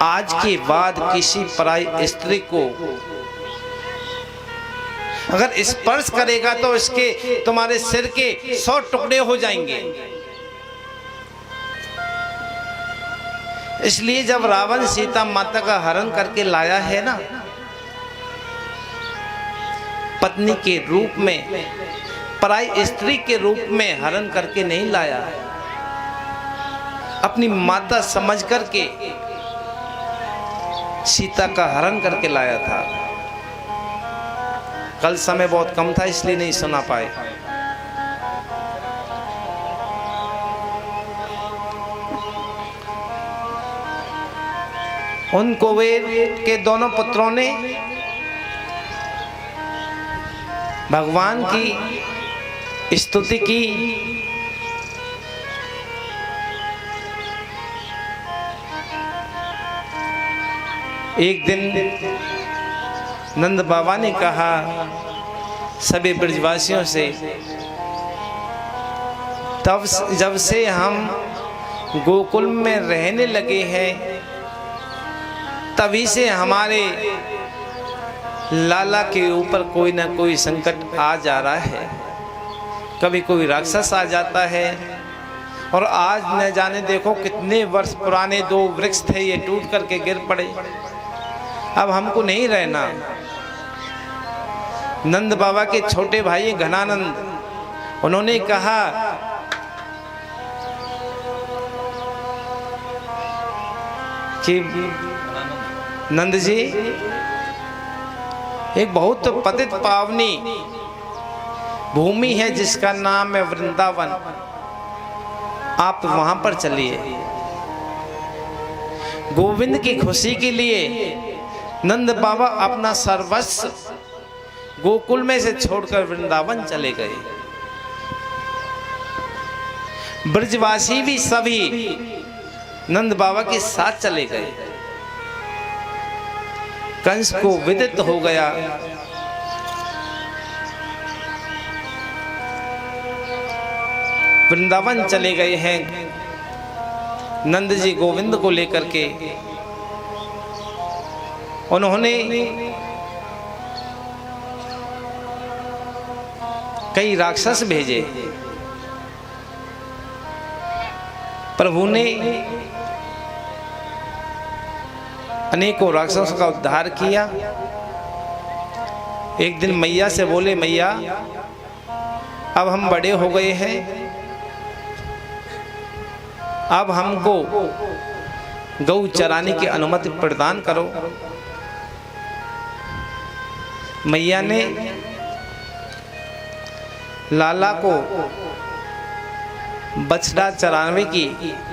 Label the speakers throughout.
Speaker 1: आज के बाद किसी पराई स्त्री को अगर स्पर्श करेगा तो इसके तुम्हारे सिर के 100 टुकड़े हो जाएंगे। इसलिए जब रावण सीता माता का हरण करके लाया है ना, पत्नी के रूप में, पराई स्त्री के रूप में हरण करके नहीं लाया, अपनी माता समझ करके सीता का हरण करके लाया था। कल समय बहुत कम था इसलिए नहीं सुना पाए। उन कुबेर के दोनों पुत्रों ने भगवान की स्तुति की। एक दिन नंद बाबा ने कहा सभी ब्रजवासियों से, तब जब से हम गोकुल में रहने लगे हैं तभी से हमारे लाला के ऊपर कोई ना कोई संकट आ जा रहा है। कभी कोई राक्षस आ जाता है, और आज न जाने देखो कितने वर्ष पुराने 2 वृक्ष थे, ये टूट करके गिर पड़े। अब हमको नहीं रहना। नंद बाबा के छोटे भाई घनानंद, उन्होंने कहा कि नंद जी, एक बहुत पतित पावनी भूमि है जिसका नाम है वृंदावन, आप वहां पर चलिए। गोविंद की खुशी के लिए नंद बाबा अपना सर्वस्व गोकुल में से छोड़कर वृंदावन चले गए। ब्रजवासी भी सभी नंद बाबा के साथ चले गए। कंस को विदित हो गया वृंदावन चले गए हैं नंद जी गोविंद को लेकर के। उन्होंने कई राक्षस भेजे। प्रभु ने अनेकों राक्षसों का उद्धार किया। एक दिन मैया से बोले, मैया अब हम बड़े हो गए हैं, अब हमको गौ चराने की अनुमति प्रदान करो। मैया ने लाला को बछड़ा चराने की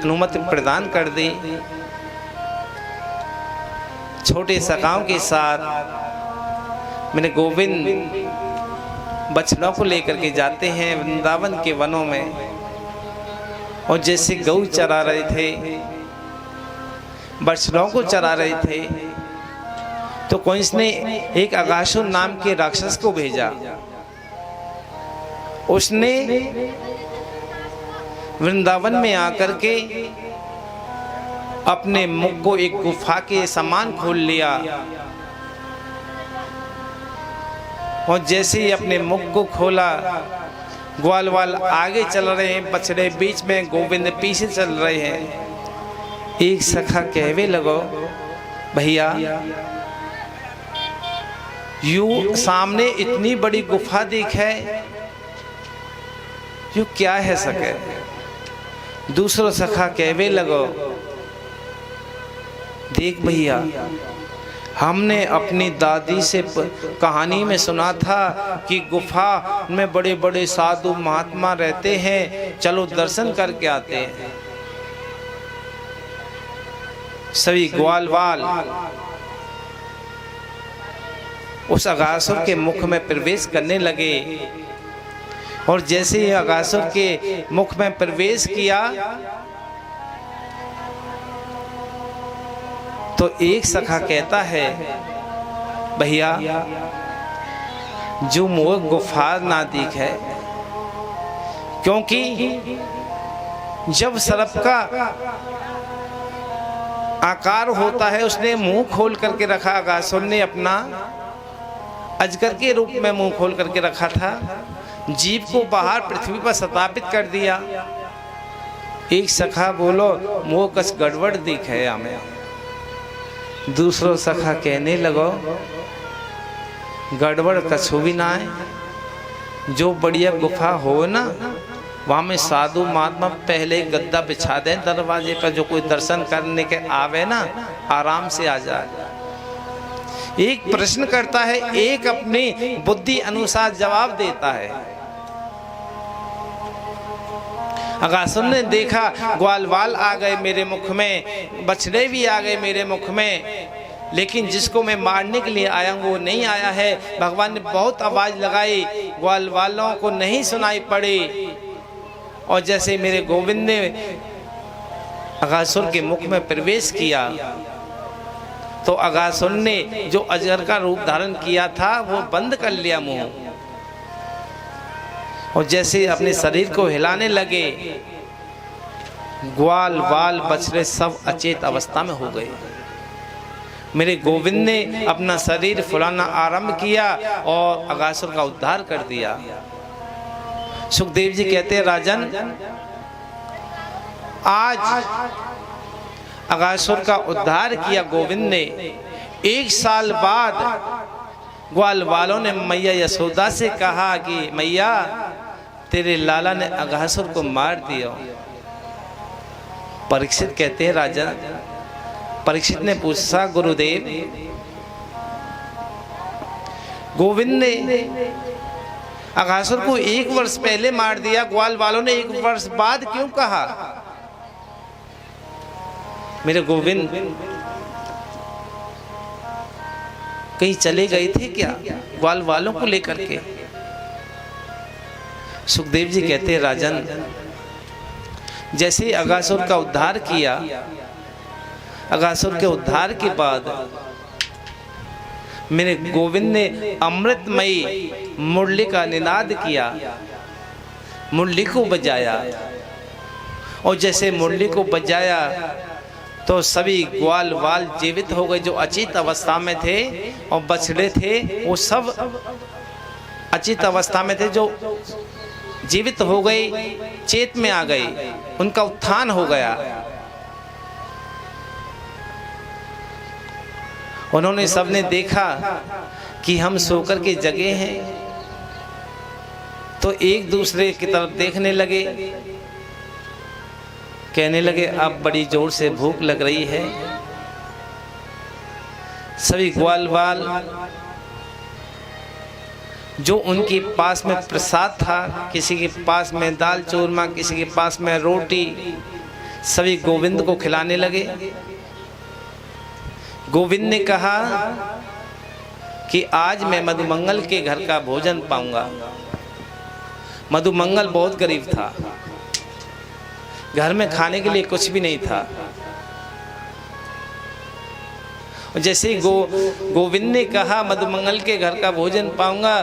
Speaker 1: अनुमति प्रदान कर दी। छोटे सखाओं के साथ मैंने गोविंद बछड़ों को लेकर के जाते हैं वृंदावन के वनों में, और जैसे गौ चरा रहे थे, बछड़ों को चरा रहे थे, तो कंस ने एक अगासुर नाम के राक्षस को भेजा। उसने वृंदावन में आकर के अपने मुख को एक गुफा के समान खोल लिया, और जैसे ही अपने मुख को खोला, ग्वाल वाल आगे चल रहे हैं, बछड़े बीच में, गोविंद पीछे चल रहे हैं। एक सखा कहवे लगो, भैया यू सामने इतनी बड़ी गुफा दिख है, यू क्या है सके। दूसरा सखा कहवे लगो, देख भैया हमने अपनी दादी से कहानी में सुना था कि गुफा में बड़े बड़े साधु महात्मा रहते हैं, चलो दर्शन करके आते हैं। सभी ग्वाल वाल उस अगासुर के मुख में प्रवेश करने लगे, और जैसे ही अगासुर के मुख में प्रवेश किया तो एक सखा कहता है, भैया जो मोह गुफा ना दिख है, क्योंकि जब सर्प का आकार होता है, उसने मुंह खोल करके रखा। अगासुर ने अपना अजगर के रूप में मुंह खोल करके रखा था, जीव को बाहर पृथ्वी पर स्थापित कर दिया। एक सखा बोलो मोह कस गड़बड़ दिखे हमें, दूसरो सखा कहने लगो गड़बड़ कछु भी ना है। जो बढ़िया गुफा हो ना, वहाँ में साधु महात्मा पहले गद्दा बिछा दें दरवाजे पर, जो कोई दर्शन करने के आवे ना आराम से आ जाए। एक प्रश्न करता है, एक अपनी बुद्धि अनुसार जवाब देता है। अगासुर ने देखा ग्वाल वाल आ गए मेरे मुख में, बछड़े भी आ गए मेरे मुख में, लेकिन जिसको मैं मारने के लिए आया हूँ वो नहीं आया है। भगवान ने बहुत आवाज लगाई, ग्वाल वालों को नहीं सुनाई पड़ी। और जैसे मेरे गोविंद ने अगासुर के मुख में प्रवेश किया तो अगासुर ने जो अजगर का रूप धारण किया था वो बंद कर लिया मुंह, और जैसे अपने शरीर को हिलाने लगे, ग्वाल वाल बछड़े सब अचेत अवस्था में हो गए। मेरे गोविंद ने अपना शरीर फुलाना आरंभ किया और अगासुर का उद्धार कर दिया। सुखदेव जी कहते हैं, राजन आज अगासुर का उद्धार किया गोविंद ने। 1 साल बाद ग्वाल वालों ने मैया यशोदा से कहा कि मैया तेरे लाला ने अगासुर को मार दिया। परीक्षित कहते हैं, राजन परीक्षित ने पूछा, गुरुदेव गोविंद ने अगासुर को 1 वर्ष पहले मार दिया, ग्वाल वालों ने 1 वर्ष बाद क्यों कहा? मेरे गोविंद कहीं चले गए थे क्या ग्वाल वालों को लेकर के? सुखदेव जी कहते हैं, राजन जैसे अगासुर का उद्धार किया, अगासुर के उद्धार के बाद मेरे गोविंद ने अमृतमयी मुरली का निनाद किया, मुरली को बजाया, और जैसे मुरली को बजाया तो सभी ग्वाल वाल जीवित हो गए जो अचेत अवस्था में थे, और बछड़े थे वो सब अचेत अवस्था में थे जो जीवित हो गए, चेत में आ गए, उनका उत्थान हो गया। उन्होंने सबने देखा कि हम सोकर के जगे हैं, तो एक दूसरे की तरफ देखने लगे, कहने लगे अब बड़ी जोर से भूख लग रही है। सभी ग्वाल वाल जो उनके पास में प्रसाद था, किसी के पास में दाल चूरमा, किसी के पास में रोटी, सभी गोविंद को खिलाने लगे। गोविंद ने कहा कि आज मैं मधुमंगल के घर का भोजन पाऊंगा। मधुमंगल बहुत गरीब था, घर में खाने के लिए कुछ भी नहीं था। जैसे ही गोविंद ने कहा मधुमंगल के घर का भोजन पाऊंगा,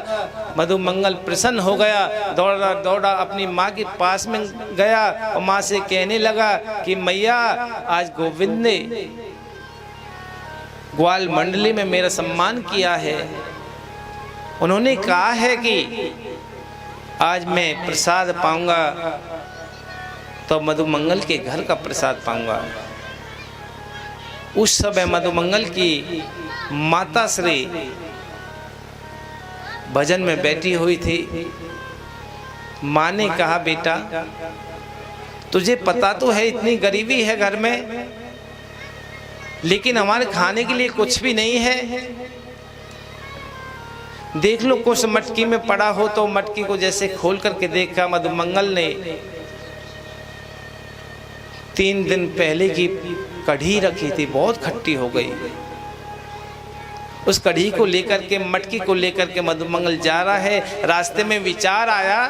Speaker 1: मधुमंगल प्रसन्न हो गया, दौड़ा दौड़ा अपनी माँ के पास में गया और माँ से कहने लगा कि मैया आज गोविंद ने ग्वाल मंडली में मेरा सम्मान किया है। उन्होंने कहा है कि आज मैं प्रसाद पाऊंगा तो मधुमंगल के घर का प्रसाद पाऊंगा। उस समय मधुमंगल की माता श्री भजन में बैठी हुई थी। माँ ने कहा बेटा तुझे पता तो है इतनी गरीबी है घर में, लेकिन हमारे खाने के लिए कुछ भी नहीं है। देख लो कुछ मटकी में पड़ा हो तो मटकी को जैसे खोल करके देखा, मधुमंगल ने 3 दिन पहले की कढ़ी रखी थी, बहुत खट्टी हो गई। उस कढ़ी को लेकर के, मटकी को लेकर के मधुमंगल जा रहा है। रास्ते में विचार आया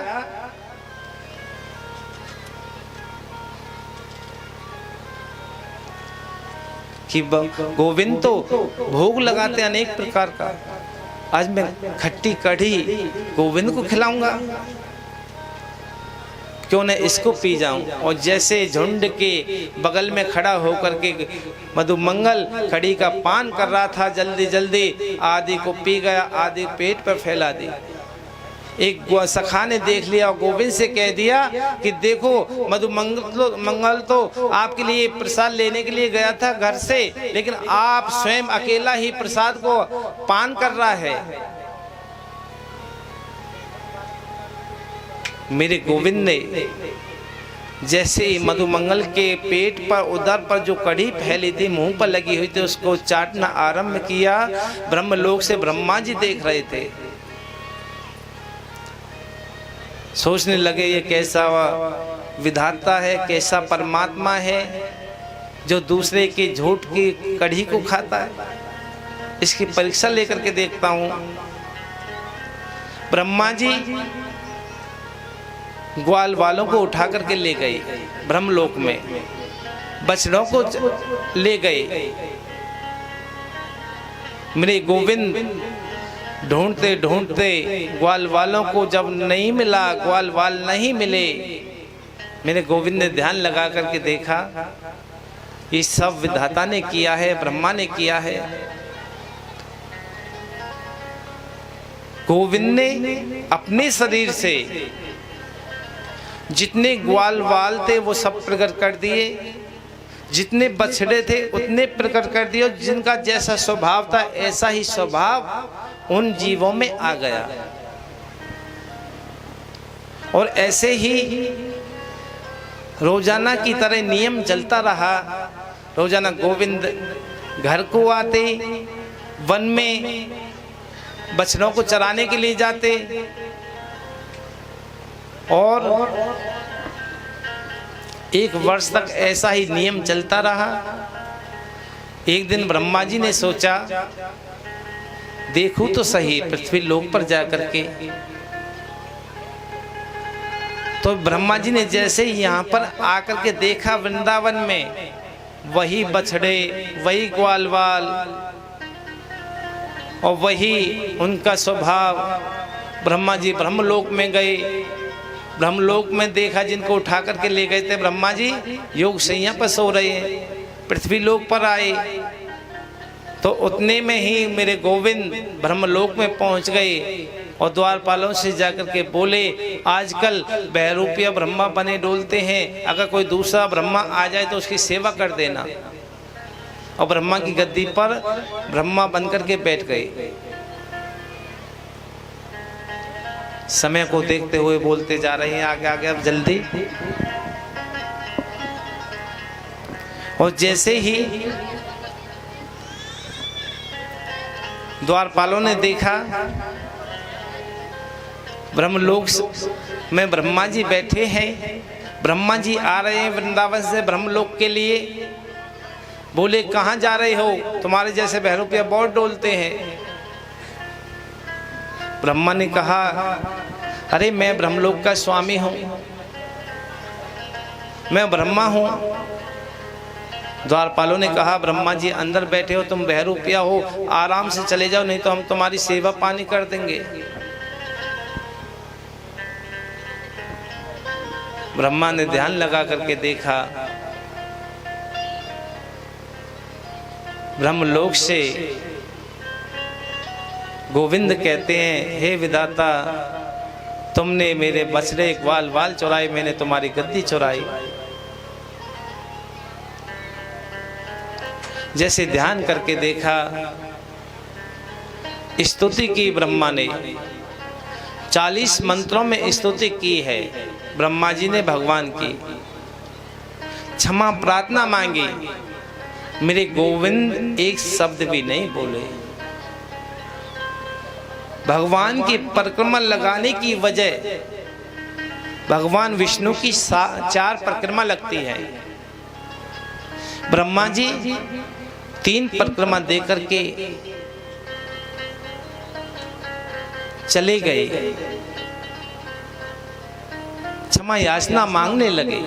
Speaker 1: कि गोविंद तो भोग लगाते अनेक प्रकार का, आज मैं खट्टी कढ़ी गोविंद को खिलाऊंगा। क्यों न इसको पी जाऊं। और जैसे झुंड के बगल में खड़ा होकर के मधुमंगल कड़ी का पान कर रहा था, जल्दी जल्दी आदि को पी गया, आदि पेट पर फैला दी। एक सखा ने देख लिया और गोविंद से कह दिया कि देखो मधुमंगल तो आपके लिए प्रसाद लेने के लिए गया था घर से, लेकिन आप स्वयं अकेला ही प्रसाद को पान कर रहा है। मेरे गोविंद ने जैसे ही मधुमंगल के पेट पर उदर पर जो कड़ी फैली थी, मुंह पर लगी हुई थी, उसको चाटना आरंभ किया। ब्रह्मलोक से ब्रह्मा जी देख रहे थे, सोचने लगे ये कैसा विधाता है, कैसा परमात्मा है जो दूसरे के झूठ की कढ़ी को खाता है। इसकी परीक्षा लेकर के देखता हूं। ब्रह्मा जी ग्वाल वालों को उठा करके ले गए ब्रह्मलोक में, बछड़ों को ले गए। मेरे गोविंद ढूंढते ढूंढते ग्वाल वालों को जब नहीं मिला, ग्वाल वाल नहीं मिले, मेरे गोविंद ने ध्यान लगा करके देखा ये सब विधाता ने किया है, ब्रह्मा ने किया है। गोविंद ने अपने शरीर से जितने ग्वाल वाल थे वो सब प्रकट कर दिए, जितने बछड़े थे उतने प्रकट कर दिए, जिनका जैसा स्वभाव था ऐसा ही स्वभाव उन जीवों में आ गया। और ऐसे ही रोजाना की तरह नियम चलता रहा। रोजाना गोविंद घर को आते, वन में बछड़ों को चराने के लिए जाते, और 1 वर्ष तक ऐसा ही नियम चलता रहा। एक दिन ब्रह्मा जी ने सोचा देखूं तो सही पृथ्वी लोक पर जाकर के। तो ब्रह्मा जी ने जैसे ही यहाँ पर आकर के देखा, वृंदावन में वही बछड़े, वही ग्वालवाल और वही उनका स्वभाव। ब्रह्मा जी ब्रह्मलोक में गए, ब्रह्मलोक में देखा जिनको उठा करके ले गए थे ब्रह्मा जी योग शैया पर सो रहे हैं। पृथ्वी लोक पर आए तो उतने में ही मेरे गोविंद ब्रह्मलोक में पहुंच गए और द्वारपालों से जाकर के बोले आजकल बहरूपिया ब्रह्मा बने डोलते हैं, अगर कोई दूसरा ब्रह्मा आ जाए तो उसकी सेवा कर देना। और ब्रह्मा की गद्दी पर ब्रह्मा बनकर के बैठ गए। समय को देखते हुए बोलते जा रहे हैं आगे आगे अब जल्दी। और जैसे ही द्वारपालों ने देखा ब्रह्मलोक में ब्रह्मा जी बैठे हैं, ब्रह्मा जी आ रहे हैं वृंदावन से ब्रह्मलोक के लिए। बोले कहाँ जा रहे हो, तुम्हारे जैसे बहरूपिया बहुत डोलते हैं। ब्रह्मा ने कहा अरे मैं ब्रह्मलोक का स्वामी हूँ, मैं ब्रह्मा हूँ। द्वारपालों ने कहा ब्रह्मा जी अंदर बैठे हो, तुम बहरूपिया हो, आराम से चले जाओ, नहीं तो हम तुम्हारी सेवा पानी कर देंगे। ब्रह्मा ने ध्यान लगा करके देखा, ब्रह्मलोक से गोविंद कहते हैं हे विधाता, तुमने मेरे बछड़े ग्वाल वाल चुराए, मैंने तुम्हारी गद्दी चुराई। जैसे ध्यान करके देखा, स्तुति की ब्रह्मा ने 40 मंत्रों में स्तुति की है ब्रह्मा जी ने भगवान की। क्षमा प्रार्थना मांगी, मेरे गोविंद एक शब्द भी नहीं बोले। भगवान की परिक्रमा लगाने की वजह, भगवान विष्णु की 4 परिक्रमा लगती है। ब्रह्मा जी 3 परिक्रमा दे करके चले गए, क्षमा याचना मांगने लगे।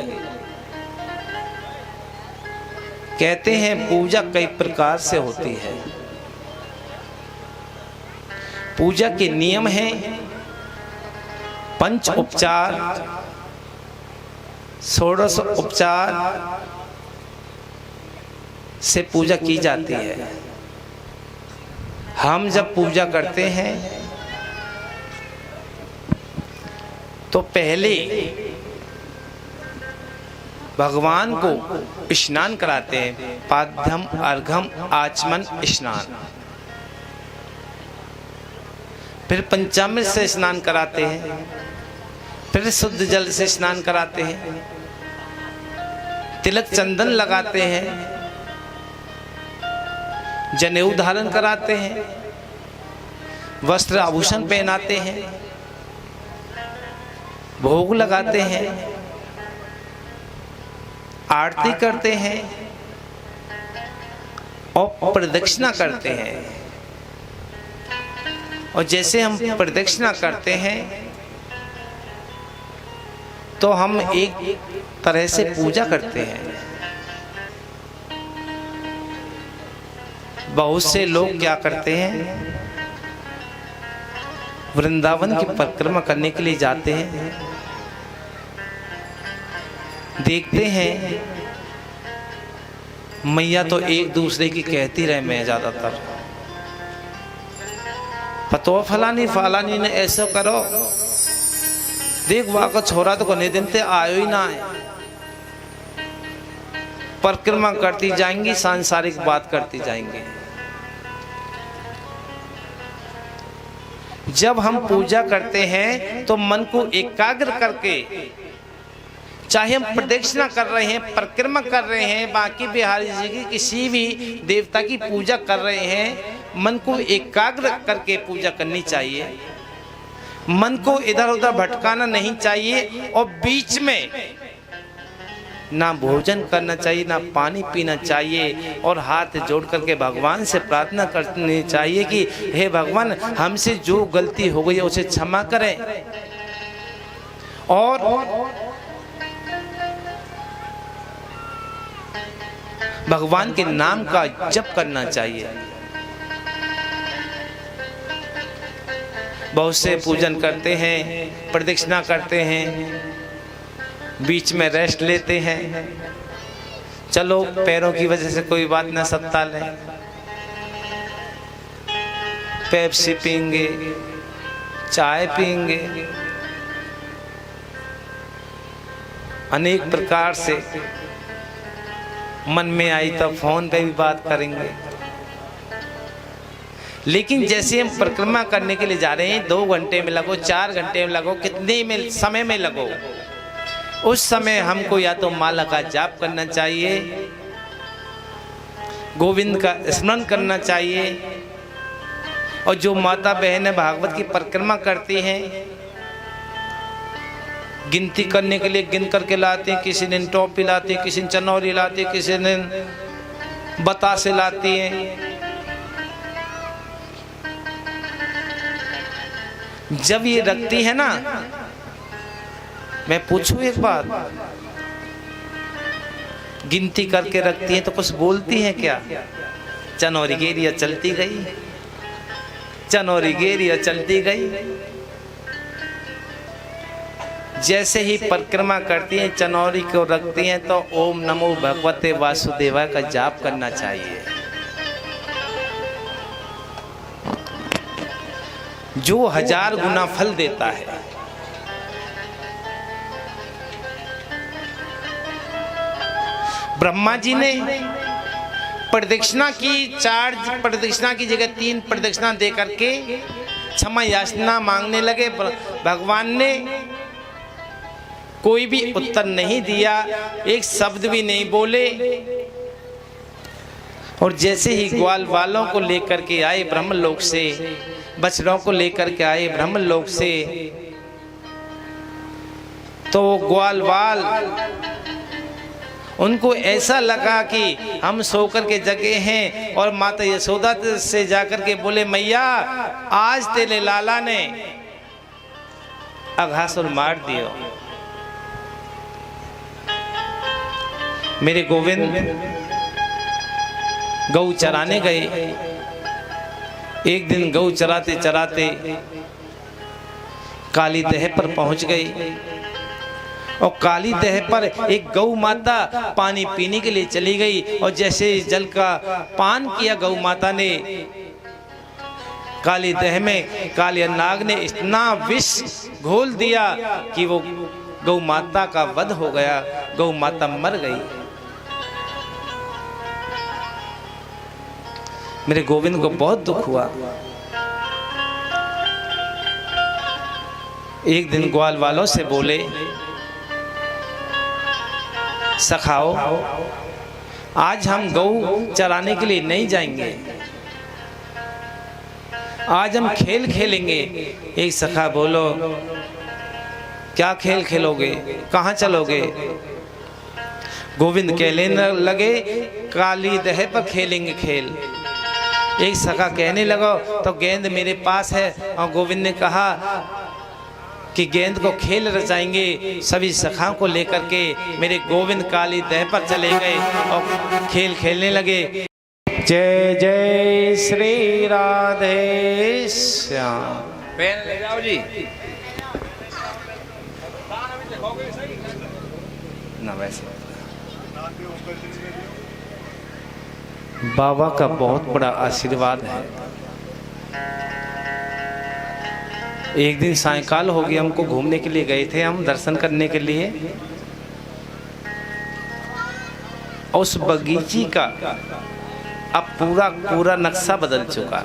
Speaker 1: कहते हैं पूजा कई प्रकार से होती है। पूजा के नियम हैं 5 उपचार, षोडश उपचार से पूजा की जाती है। हम जब पूजा करते हैं तो पहले भगवान को स्नान कराते हैं, पाद्यम अर्घम आचमन स्नान। फिर पंचामृत से स्नान कराते हैं, फिर शुद्ध जल से स्नान कराते हैं, तिलक चंदन लगाते हैं, जनेऊ धारण कराते हैं, वस्त्र आभूषण पहनाते हैं, भोग लगाते हैं, आरती करते हैं और प्रदक्षिणा करते हैं। और जैसे हम प्रदक्षिणा करते हैं तो हम एक तरह से पूजा करते हैं। बहुत से लोग क्या करते हैं, वृंदावन की परिक्रमा करने के लिए जाते हैं, देखते हैं मैया तो एक दूसरे की कहती रहे मैं ज्यादातर, पतो फलानी फलानी ने ऐसा करो, देख वहां का छोरा तो कोने दिन ते आयो ही ना है। परिक्रमा करती जाएंगी, सांसारिक बात करती जाएंगे। जब हम पूजा करते हैं तो मन को एकाग्र करके, चाहे हम प्रदक्षिणा कर रहे हैं, परिक्रमा कर रहे हैं, बाकी बिहारी जी की किसी भी देवता की पूजा कर रहे हैं, मन को एकाग्र करके पूजा करनी चाहिए। मन को इधर उधर भटकाना नहीं चाहिए और बीच में ना भोजन करना चाहिए, ना पानी पीना चाहिए, और हाथ जोड़ करके भगवान से प्रार्थना करनी चाहिए कि हे भगवान, हमसे जो गलती हो गई है उसे क्षमा करें। और भगवान के नाम का जप करना चाहिए। बहुत से पूजन करते हैं, प्रदक्षिणा करते हैं, बीच में रेस्ट लेते हैं, चलो पैरों की वजह से कोई बात ना, सत्ता लें, पेप्सी पीएंगे, चाय पीएंगे, अनेक प्रकार से मन में आई तो फोन पे भी बात करेंगे। लेकिन जैसे हम परिक्रमा करने के लिए जा रहे हैं, 2 घंटे में लगो, 4 घंटे में लगो, कितने में समय में लगो, उस समय हमको या तो माला का जाप करना चाहिए, गोविंद का स्मरण करना चाहिए। और जो माता बहन भागवत की परिक्रमा करती हैं, गिनती करने के लिए गिन करके लाते हैं, किसी दिन टॉपी लाती है, किसी दिन चनौरी लाती है, किसी दिन बतासे लाती हैं। जब ये रखती है ना, मैं पूछूं एक बात, गिनती करके रखती है तो कुछ बोलती है क्या? चनौरी गेरिया चलती गई, चनौरी गेरिया चलती गई। जैसे ही परिक्रमा करती हैं, चनौरी को रखती हैं तो ओम नमो भगवते वासुदेवाय का जाप करना चाहिए, जो 1000 गुना फल देता है। ब्रह्मा जी ने प्रदक्षिणा की, 4 प्रदक्षिणा की जगह 3 प्रदक्षिणा दे करके क्षमा याचना मांगने लगे। भगवान ने कोई भी उत्तर नहीं दिया, एक शब्द भी नहीं बोले। और जैसे ही ग्वाल वालों को लेकर के आए ब्रह्मलोक से, बछड़ों को लेकर के आए ब्रह्मलोक से, तो ग्वाल वाल उनको ऐसा लगा कि हम सोकर के जगे हैं, और माता यशोदा से जाकर के बोले, मैया आज तेरे लाला ने अघासुर मार दियो। मेरे गोविंद गौ चराने गए। एक दिन गौ चराते चराते काली दह पर पहुंच गई और काली दह पर एक गौ माता पानी पीने के लिए चली गई और जैसे जल का पान किया गौ माता ने, काली दह में काली नाग ने इतना विष घोल दिया कि वो गौ माता का वध हो गया, गौ माता मर गई। मेरे गोविंद को बहुत दुख हुआ। एक दिन ग्वाल वालों से बोले, सखाओ आज हम गौ चराने के लिए नहीं जाएंगे, आज हम खेल खेलेंगे। एक सखा बोलो, क्या खेल खेलोगे, कहाँ चलोगे? गोविंद कहने लगे, काली दह पर खेलेंगे खेल। एक सखा कहने लगा, तो गेंद मेरे पास है। और गोविंद ने कहा कि गेंद को खेल रचाएंगे। सभी सखाओं को लेकर के मेरे गोविंद काली दह पर चले गए और खेल खेलने लगे। जय जय श्री राधे श्याम। पेन ले जाओ जी ना। वैसे बाबा का बहुत बड़ा आशीर्वाद है। एक दिन सायंकाल हो गया, हमको घूमने के लिए गए थे हम दर्शन करने के लिए। उस बगीची का अब पूरा नक्शा बदल चुका।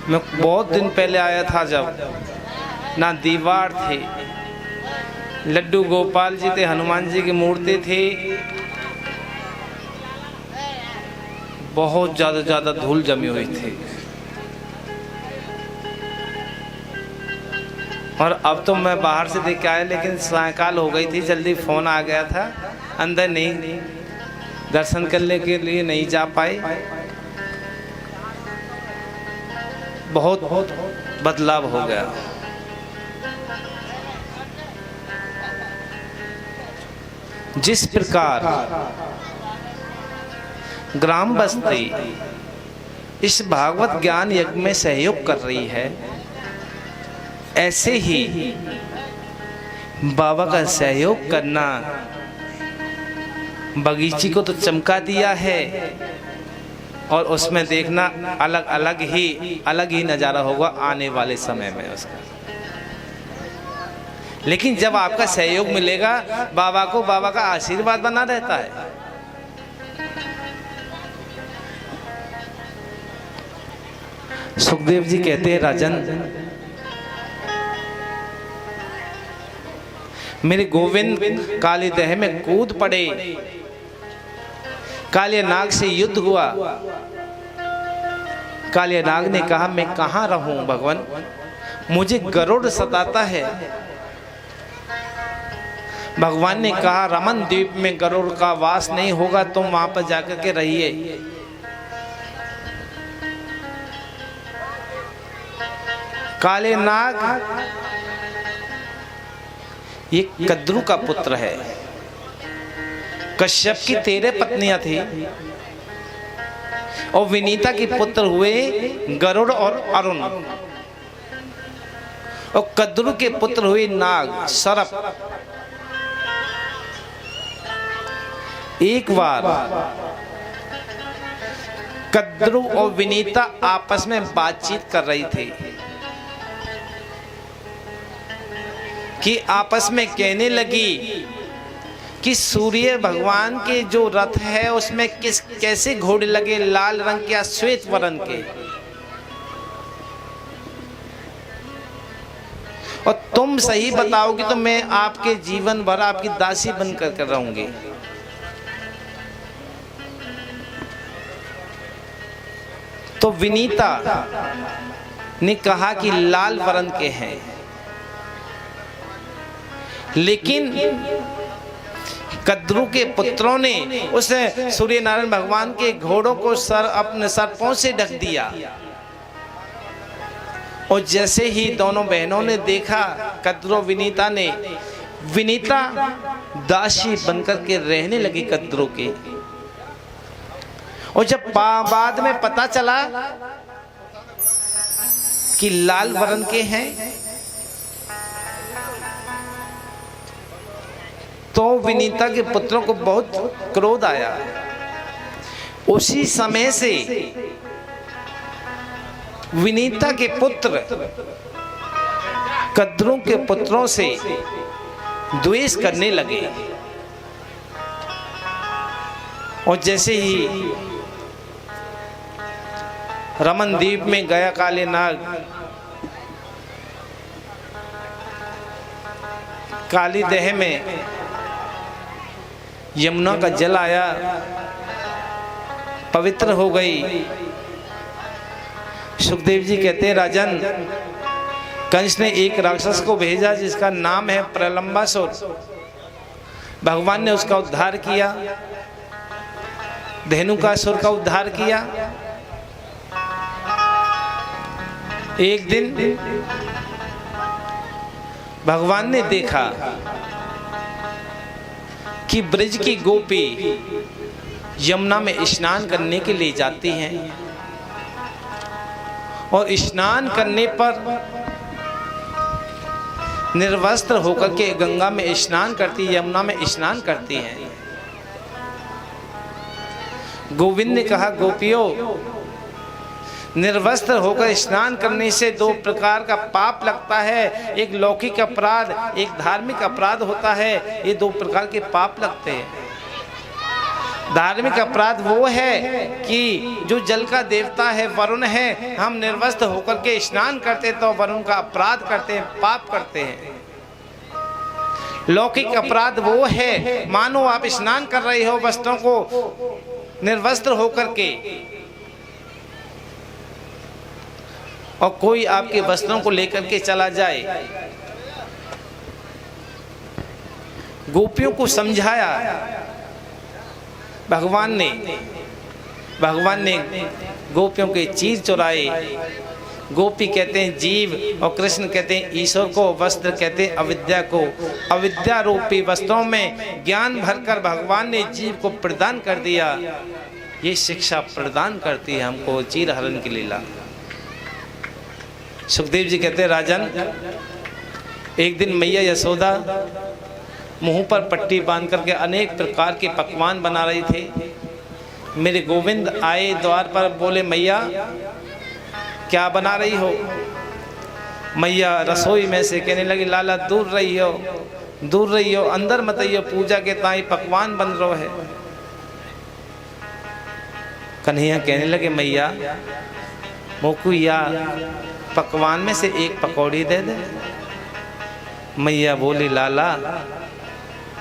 Speaker 1: मैं बहुत दिन पहले आया था जब ना दीवार थी, लड्डू गोपाल जी थे, हनुमान जी की मूर्ति थी, बहुत ज़्यादा धूल जमी हुई थी। और अब तो मैं बाहर से देख के आया, लेकिन सायंकाल हो गई थी, जल्दी फ़ोन आ गया था, अंदर नहीं दर्शन करने के लिए नहीं जा पाए। बहुत बदलाव हो गया। जिस प्रकार ग्राम बस्ती इस भागवत ज्ञान यज्ञ में सहयोग कर रही है, ऐसे ही बाबा का सहयोग करना बगीची को तो चमका दिया है, और उसमें देखना अलग ही नज़ारा होगा आने वाले समय में उसका। लेकिन जब आपका सहयोग मिलेगा बाबा को, बाबा का आशीर्वाद बना रहता है। सुखदेव जी कहते हैं, राजन मेरे गोविंद काली दह में कूद पड़े, काली नाग से युद्ध हुआ। काली नाग ने कहा, मैं कहाँ रहूं भगवान, मुझे गरुड़ सताता है। भगवान ने कहा, रमन द्वीप में गरुड़ का वास नहीं होगा, तुम वहां पर जाकर के रहिए। काले नाग ये कद्रू का पुत्र है। कश्यप की 13 पत्नियां थी और विनीता के पुत्र हुए गरुड़ और अरुण, और कद्रू के पुत्र हुए नाग, सर्प। एक बार कद्रू और विनीता आपस में बातचीत कर रही थी कि आपस में कहने लगी कि सूर्य भगवान के जो रथ है उसमें कैसे घोड़े लगे, लाल रंग के या श्वेत वर्ण के, और तुम सही बताओगे तो मैं आपके जीवन भर आपकी दासी बनकर रहूंगी। तो विनीता ने कहा कि लाल वर्ण के हैं, लेकिन कद्रू के पुत्रों ने उस सूर्य नारायण भगवान के घोड़ों को अपने सर्पों से ढक दिया। और जैसे ही दोनों बहनों ने देखा, कद्रू विनीता ने, विनीता दासी बनकर के रहने लगी कद्रू के। और जब बाद में पता चला कि लाल वर्ण के हैं, तो विनीता के पुत्रों को बहुत क्रोध आया। उसी समय से विनीता के पुत्र कद्रों के पुत्रों से द्वेष करने लगे। और जैसे ही रमन द्वीप में गया काले नाग काली देह में यमुना का जल आया, पवित्र हो गई। सुखदेव जी कहते हैं राजन, कंस ने एक राक्षस को भेजा जिसका नाम है प्रलंबासुर। भगवान ने उसका उद्धार किया, धेनुकासुर का उद्धार किया। एक दिन भगवान ने देखा कि ब्रज की गोपी यमुना में स्नान करने के लिए जाती हैं और स्नान करने पर निर्वस्त्र होकर के गंगा में स्नान करती, यमुना में स्नान करती हैं। गोविंद ने कहा, गोपियों, निर्वस्त्र होकर स्नान करने से दो प्रकार का पाप लगता है, एक लौकिक अपराध, एक धार्मिक अपराध होता है। ये दो प्रकार के पाप लगते हैं। धार्मिक अपराध वो है कि जो जल का देवता है, वरुण है, हम निर्वस्त्र होकर के स्नान करते तो वरुण का अपराध करते हैं, पाप करते हैं। लौकिक अपराध वो है, मानो आप स्नान कर रहे हो वस्त्रों को निर्वस्त्र होकर के, और कोई आपके वस्त्रों को लेकर के चला जाए। गोपियों को समझाया भगवान ने गोपियों के चीर चुराए। गोपी कहते हैं जीव और कृष्ण कहते हैं ईश्वर को, वस्त्र कहते हैं अविद्या को। अविद्या रूपी वस्त्रों में ज्ञान भरकर भगवान ने जीव को प्रदान कर दिया। ये शिक्षा प्रदान करती है हमको चीर हरण की लीला। सुखदेव जी कहते हैं राजन, एक दिन मैया यशोदा मुंह पर पट्टी बांध करके अनेक प्रकार के पकवान बना रही थे। मेरे गोविंद आए द्वार पर, बोले मैया क्या बना रही हो? मैया रसोई में से कहने लगी, लाला दूर रही हो, अंदर मत आइयो, पूजा के ताई पकवान बन रहो है। कन्हैया कहने लगे, मैया मोकू या पकवान में से एक पकौड़ी दे दे। मैया बोली, लाला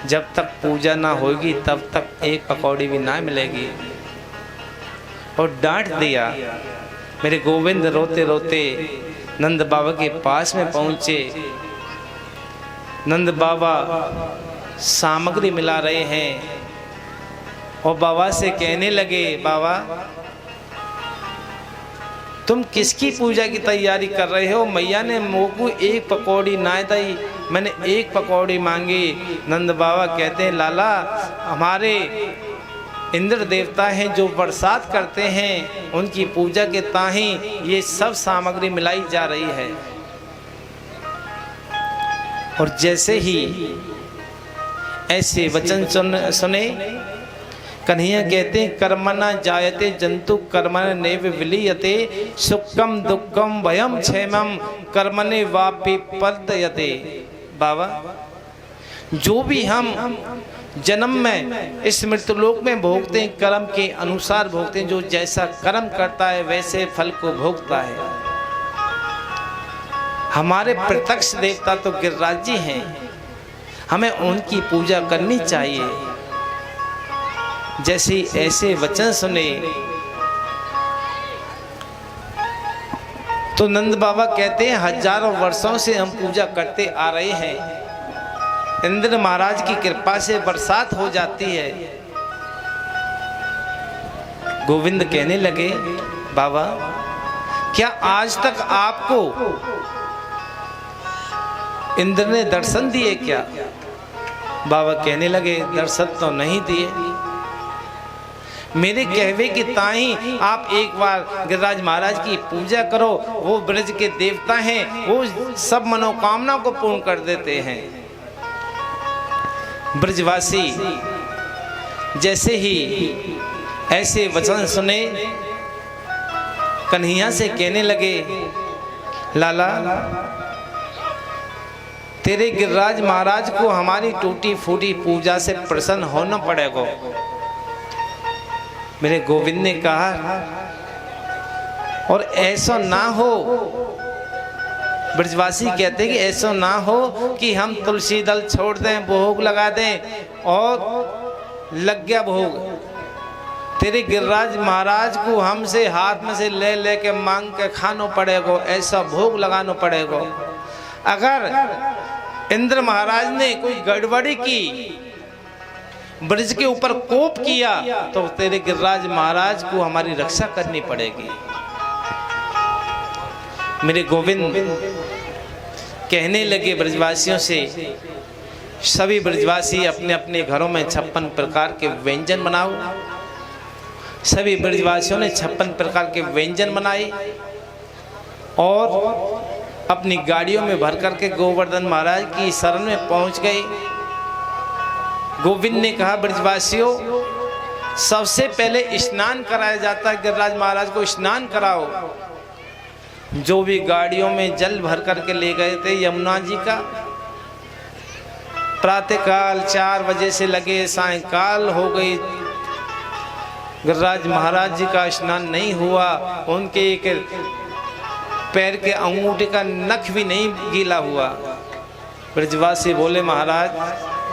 Speaker 1: जब तक पूजा ना होगी तब तक एक पकौड़ी भी ना मिलेगी, और डांट दिया। मेरे गोविंद रोते रोते नंद बाबा के पास में पहुंचे। नंद बाबा सामग्री मिला रहे हैं और बाबा से कहने लगे, बाबा तुम किसकी पूजा की तैयारी कर रहे हो? मैया ने मोकू एक पकौड़ी ना दी, मैंने एक पकौड़ी मांगी। नंद बाबा कहते हैं, लाला हमारे इंद्र देवता हैं जो बरसात करते हैं, उनकी पूजा के ताही ये सब सामग्री मिलाई जा रही है। और जैसे ही ऐसे वचन सुने, कन्हैया कहते हैं, कर्मणा जायते जंतु कर्मण नैव विलीयते, सुखम दुखम भयम क्षेमम कर्मणे वापि पर्दयते। बाबा जो भी हम जन्म में इस मृत्युलोक में भोगते हैं, कर्म के अनुसार भोगते हैं। जो जैसा कर्म करता है वैसे फल को भोगता है। हमारे प्रत्यक्ष देवता तो गिरिराज जी हैं, हमें उनकी पूजा करनी चाहिए। जैसे ऐसे वचन सुने तो नंद बाबा कहते हैं, हजारों वर्षों से हम पूजा करते आ रहे हैं। इंद्र महाराज की कृपा से बरसात हो जाती है। गोविंद कहने लगे, बाबा क्या आज तक आपको इंद्र ने दर्शन दिए क्या? बाबा कहने लगे, दर्शन तो नहीं दिए, मेरे कहवे की ताई आप एक बार गिरिराज महाराज की पूजा करो। वो ब्रज के देवता हैं, वो सब मनोकामना को पूर्ण कर देते हैं। ब्रजवासी जैसे ही ऐसे वचन सुने, कन्हैया से कहने लगे, लाला तेरे गिरिराज महाराज को हमारी टूटी फूटी पूजा से प्रसन्न होना पड़ेगा। मेरे गोविंद ने कहा, और ऐसा ना हो, ब्रजवासी कहते कि ऐसा ना हो कि हम तुलसी दल छोड़ दें, भोग लगा दें और लग गया भोग। तेरे गिरिराज महाराज को हमसे हाथ में से ले लेके मांग के खाना पड़ेगा, ऐसा भोग लगाना पड़ेगा। अगर इंद्र महाराज ने कोई गड़बड़ी की, ब्रज के ऊपर कोप किया, तो तेरे गिरिराज महाराज को हमारी रक्षा करनी पड़ेगी। मेरे गोविंद कहने लगे ब्रजवासियों से, सभी ब्रजवासी अपने अपने घरों में 56 प्रकार के व्यंजन बनाओ। सभी ब्रजवासियों ने 56 प्रकार के व्यंजन बनाए और अपनी गाड़ियों में भर करके गोवर्धन महाराज की शरण में पहुंच गए। गोविंद ने कहा, ब्रजवासियों सबसे पहले स्नान कराया जाता है, गिरिराज महाराज को स्नान कराओ। जो भी गाड़ियों में जल भर करके ले गए थे यमुना जी का, प्रातःकाल 4 बजे से लगे सायंकाल हो गई, गिरिराज महाराज जी का स्नान नहीं हुआ। उनके एक पैर के अंगूठे का नख भी नहीं गीला हुआ। ब्रजवासी बोले, महाराज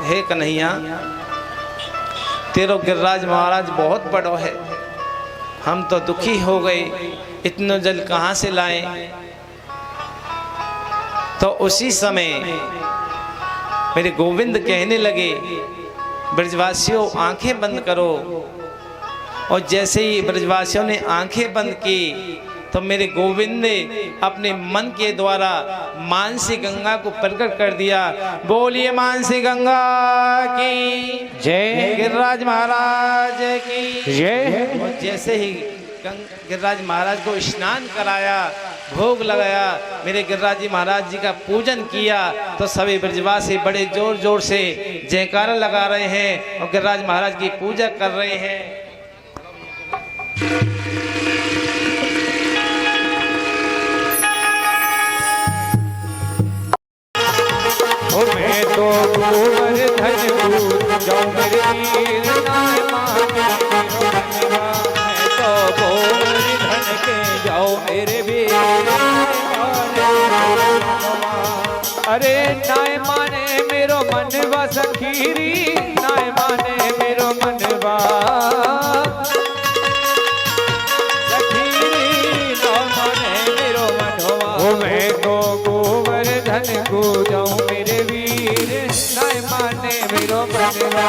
Speaker 1: हे कन्हैया, तेरो गिरिराज महाराज बहुत बड़ो है, हम तो दुखी हो गए, इतना जल कहाँ से लाएं। तो उसी समय मेरे गोविंद कहने लगे, ब्रजवासियों आंखें बंद करो। और जैसे ही ब्रजवासियों ने आंखें बंद की, तो मेरे गोविंद ने अपने मन के द्वारा मानसी गंगा को प्रकट कर दिया। बोलिए मानसी गंगा की जय, गिरिराज महाराज की जय। और जैसे ही गिरिराज महाराज को स्नान कराया, भोग लगाया, मेरे गिरिराज जी महाराज जी का पूजन किया, तो सभी ब्रजवासी बड़े जोर जोर से जयकारा लगा रहे हैं और गिरिराज महाराज की पूजा कर रहे हैं।
Speaker 2: मैं तो गोवर्धन दूत जाऊं मेरे वीर नाय माने, मैं तो गोवर्धन के जाऊं मेरे वीर अरे नाय माने मेरो मनवा सखीरी, नाय माने मेरो मनवा सखीरी, नाय माने मेरो मनवा। ओ मैं तो गोवर्धन को जाऊं मेरे वीर, नाय माने मेरो मनवा।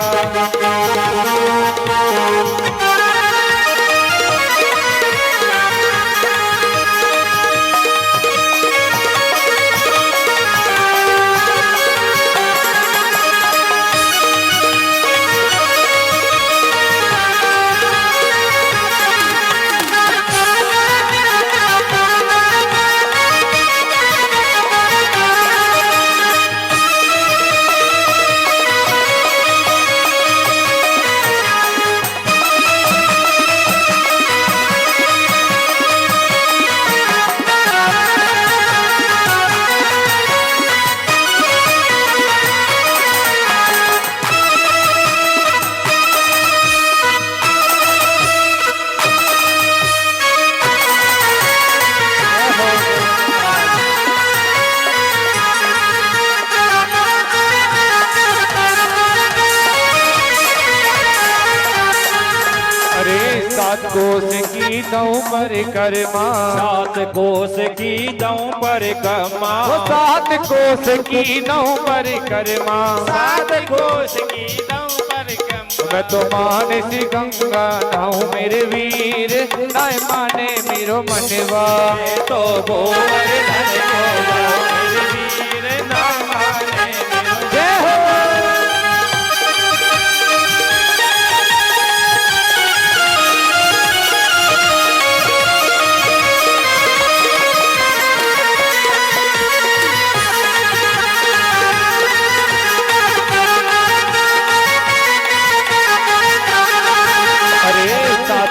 Speaker 2: सात कोस की दऊं परिक्रमा,
Speaker 3: सात कोस की दऊं परिक्रमा,
Speaker 2: सात कोस की दऊं परिक्रमा,
Speaker 3: सात कोस की दऊं परिक्रमा।
Speaker 2: मैं तो मानसी गंगा नहाऊं मेरे वीर, नाय माने मेरो मनवा।
Speaker 3: मैं तो गोवर्धन को जाऊं मेरे वीर, नाय माने मेरो
Speaker 2: जय हो।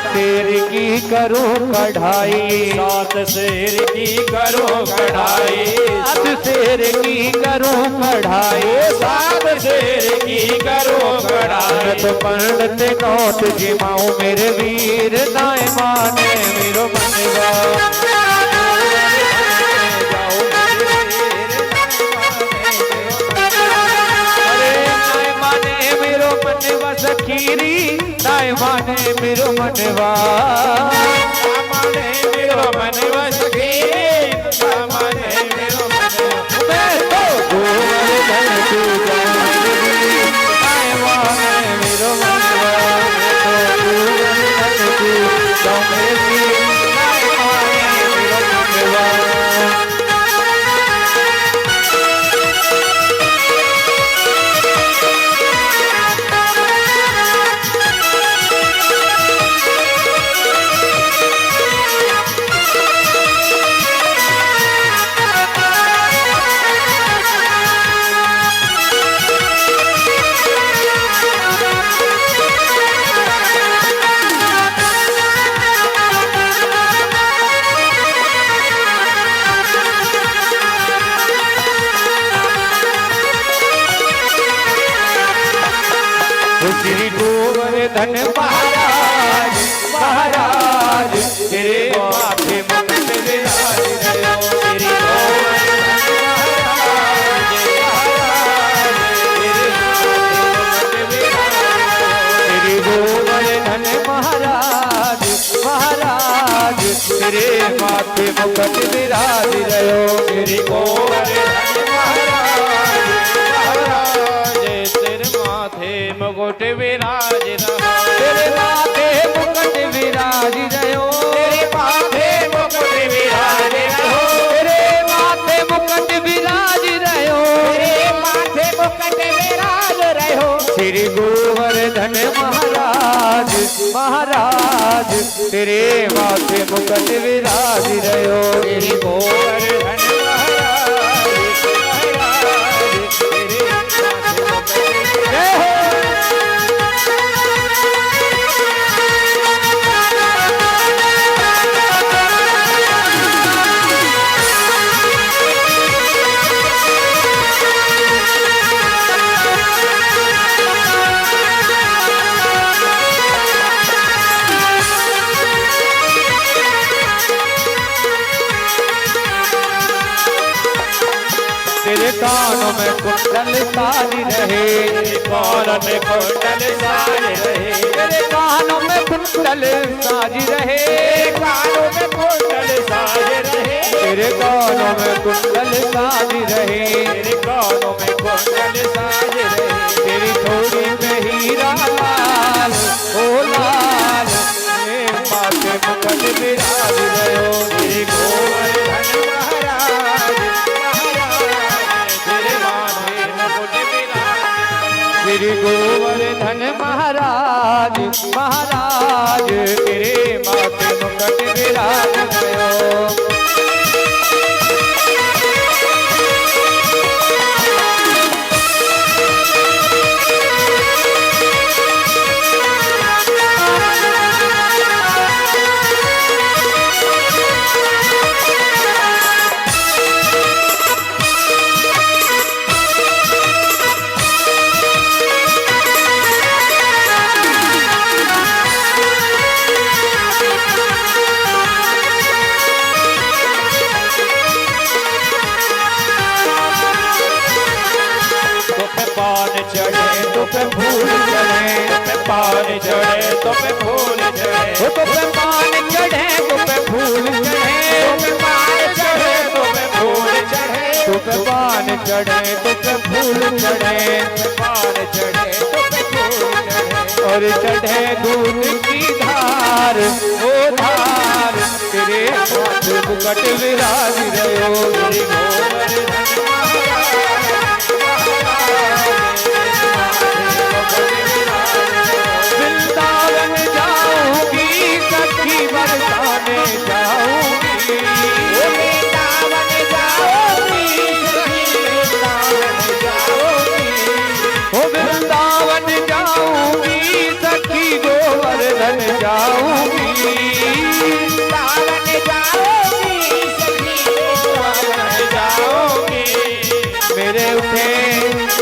Speaker 2: शेर की करो कढ़ाई,
Speaker 3: सात शेर की करो कढ़ाई,
Speaker 2: सात शेर की करो कढ़ाई,
Speaker 3: सात शेर की करो कढ़ाई।
Speaker 2: तो पंडित नोट जिमाऊं मेरे वीर नाय माने मेरो मनवा। अरे नाय माने मेरो मनवा सखीरी, नाय माने मेरो मनवा,
Speaker 3: माने मेरो मनवा सखी, माने मेरो मनवा।
Speaker 2: मैं तो गोवर्धन तू जानवी, नाय माने मेरो मनवा, मैं तो गोवर्धन तू जानवी, नाय माने मेरो मनवा। श्री गोवर्धन महाराज, महाराज तेरे माथे मुकुट विराज रहो। श्री गोवर्धन महाराज, महाराज तेरे माथे मुकुट विराज रहो। श्री गोवर्धन महाराज, महाराज तेरे माथे
Speaker 3: मुकुट विराज रहो,
Speaker 2: तेरे माथे मुकुट विराज रहो,
Speaker 3: तेरे माथे मुकुट विराज रहो,
Speaker 2: तेरे माथे मुकुट विराज रहो,
Speaker 3: तेरे माथे मुकुट विराज रहो।
Speaker 2: श्री गोवर्धन महाराज, महाराज तेरे माथे मुकुट विराज रहो।
Speaker 3: श्री गोवर्धन महाराज, महाराज तेरे माथे मुकुट
Speaker 2: जय हो। तेरे कानों में कुंडल सारी रहे,
Speaker 3: कानों में कुंडल सारे रहे,
Speaker 2: तेरे कानों में कुंडल सारी रहे,
Speaker 3: कानों में कुंडल सारे रहे,
Speaker 2: तेरे कानों में कुंडल सारी रहे,
Speaker 3: तेरे कानों में कुंडल सारे रहे।
Speaker 2: तेरी थोड़ी में हीरा लाल, ओ लाल मेरे माथे मुकुट विराज रहो।
Speaker 3: श्री गोवर्धन महाराज, महाराज तेरे माथे मुकुट विराज।
Speaker 2: श्री गोवर्धन महाराज, महाराज तेरे माथे मुकुट विराज रहो। चढ़े तो पे फूल चढ़े,
Speaker 3: पे पान चढ़े तो पे फूल चढ़े,
Speaker 2: तो पे पान चढ़े तो पे फूल चढ़े,
Speaker 3: तो पे पान चढ़े तो पे फूल चढ़े,
Speaker 2: तो पे पान चढ़े तो पे फूल चढ़े,
Speaker 3: पान चढ़े तो पे फूल चढ़े।
Speaker 2: और चढ़े दूध की धार, ओ धार तेरे हाथ मुकुट विराज रहो।
Speaker 3: श्री गोवर्धन महाराज,
Speaker 2: वृंदावन जाऊंगी सखी बरसाने जाऊंगी,
Speaker 3: वृंदावन जाऊंगी, वृंदावन जाऊंगी,
Speaker 2: ओ वृंदावन जाऊंगी सखी गोवर्धन जाऊंगी,
Speaker 3: सावन जाओगी सखी सावन जाओगी।
Speaker 2: मेरे उठे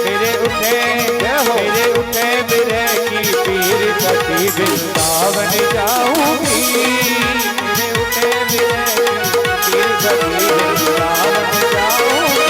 Speaker 2: मेरे उठे मेरे उठे बिरह की पीर कटी वृंदावन जाऊंगी, मेरे उठे बिरह की पीर कटी वृंदावन जाऊंगी।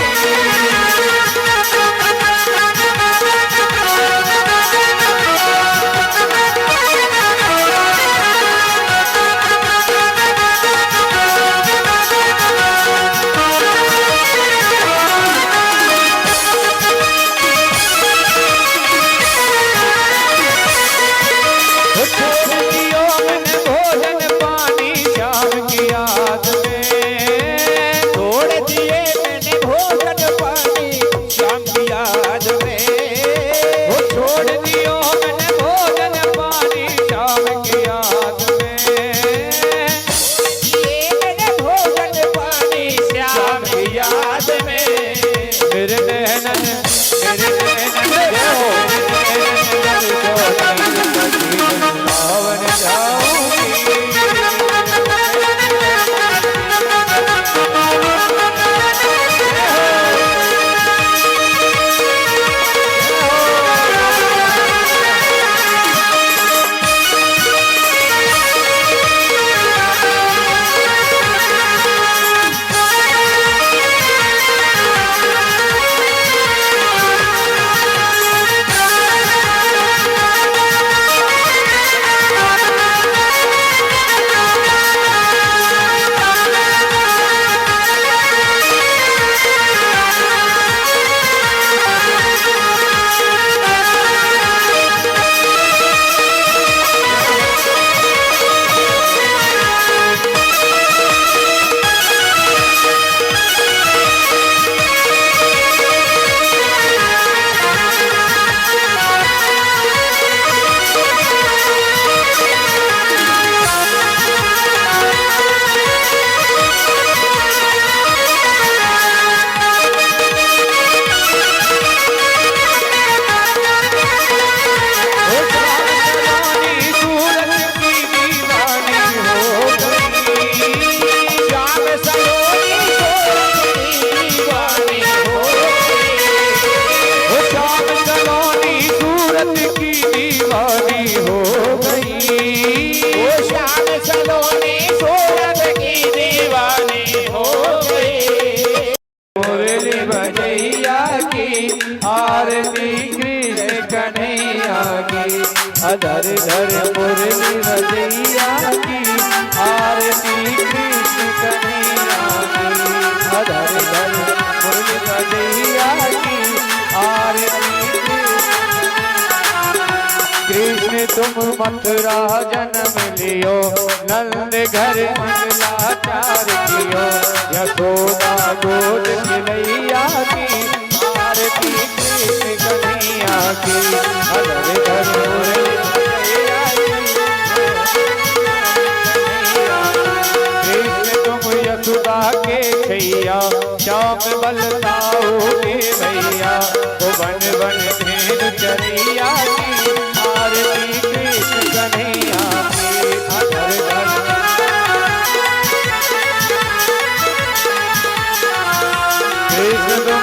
Speaker 2: धर धर मुरली रजैया की आरती कृष्ण कन्हैया की, धर धर मुरली रजैया की आरती कृष्ण। तुम मथुरा जन्म लियो, नंद घर मंगलाचार कियो, यशोदा गोद खिलैया की आरती कृष्ण कन्हैया की, धर धर मुरली यशोदा के छैया श्याम बल